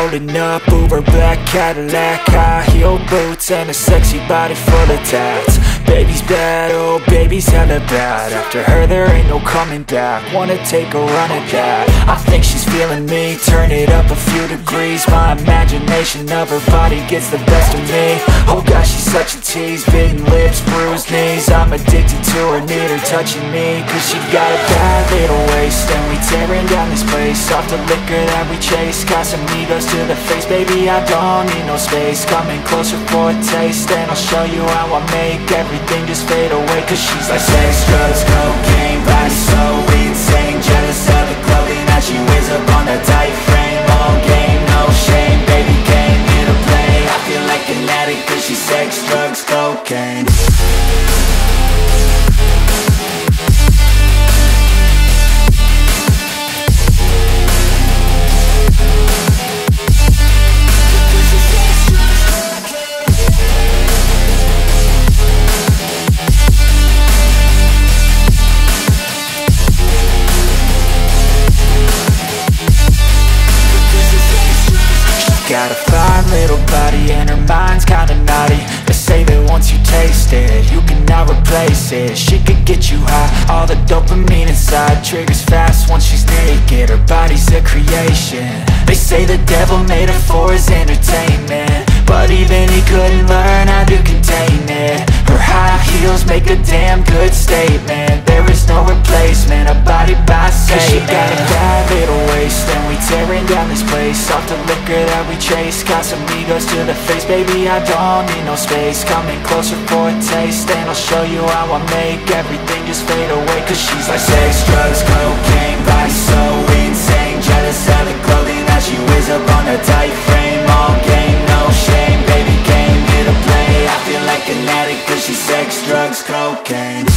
rolling up, Uber black Cadillac, high heel boots and a sexy body full of tats. Baby's bad, oh baby's hella bad. After her there ain't no coming back. Wanna take a run at that. I think she's feeling me, turn it up a few degrees. My imagination of her body gets the best of me. Oh gosh, she's such a tease, bitten lips, bruised knees. I'm addicted to her, need her touching me. Cause she got a bad little waist, and we tearing down this place. Off the liquor that we chase, got some egos to the face. Baby, I don't need no space, coming closer for a taste. And I'll show you how I make everything just fade away. Cause she's like sex, drugs, cocaine, body so insane. Jealous of the clothing that she wears up on that tight frame. All game, no shame, baby came here to play. I feel like an addict cause she's sex, drugs, cocaine. Got a fine little body and her mind's kinda naughty. They say that once you taste it, you cannot replace it. She could get you high, all the dopamine inside triggers fast once she's naked. Her body's a creation. They say the devil made her for his entertainment, but even he couldn't learn how to contain it. Her high heels make a damn good statement. There is no replacement, a body by Satan. Cause she got a bad little waist, and we tearing down this place. Off the liquor that we chase, got some egos to the face. Baby, I don't need no space, coming closer for a taste. And I'll show you how I make everything just fade away. Cause she's like sex, drugs, cocaine, body so insane. Jealous of the clothing that she wears up on her tight frame. All game, no shame, baby came here to play. I feel like an addict cause she's sex, drugs, cocaine.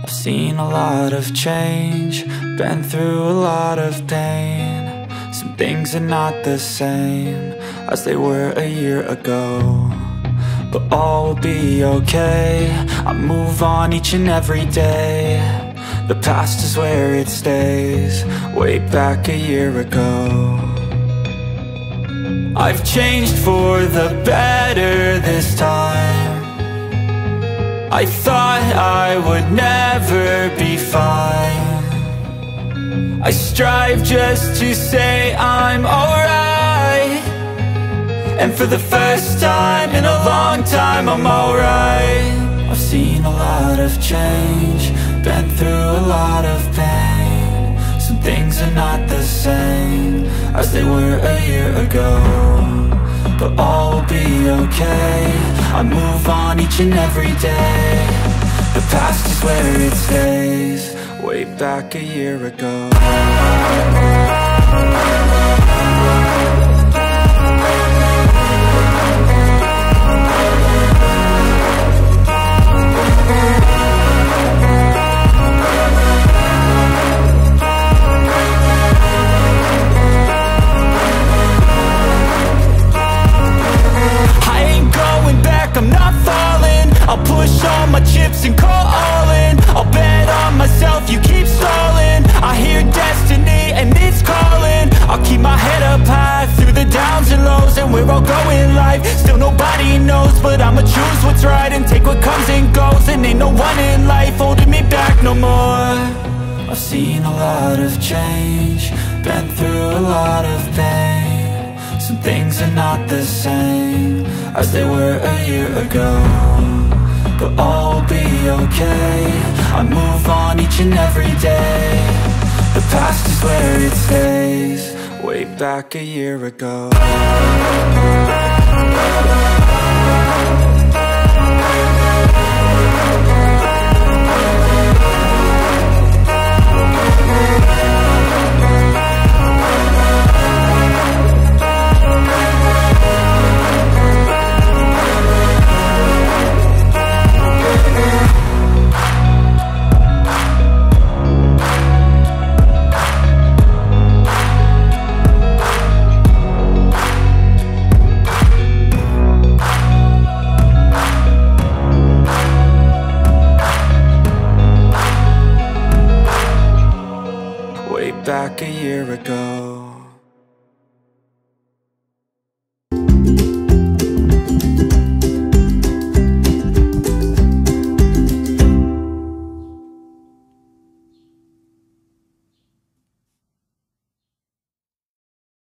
Seen a lot of change, been through a lot of pain. Some things are not the same as they were a year ago, but all will be okay. I move on each and every day. The past is where it stays, way back a year ago. I've changed for the better this time. I thought I would never be fine. I strive just to say I'm alright, and for the first time in a long time I'm alright. I've seen a lot of change, been through a lot of pain. Some things are not the same as they were a year ago, but all will be okay. I move on each and every day. The past is where it stays, way back a year ago. I'm not falling, I'll push all my chips and call all in. I'll bet on myself, you keep stalling. I hear destiny and it's calling. I'll keep my head up high through the downs and lows, and we're all going life. Still nobody knows, but I'ma choose what's right and take what comes and goes. And ain't no one in life holding me back no more. I've seen a lot of change, been through a lot of pain. Some things are not the same as they were a year ago, but all will be okay. I move on each and every day. The past is where it stays. Way back a year ago. Back a year ago.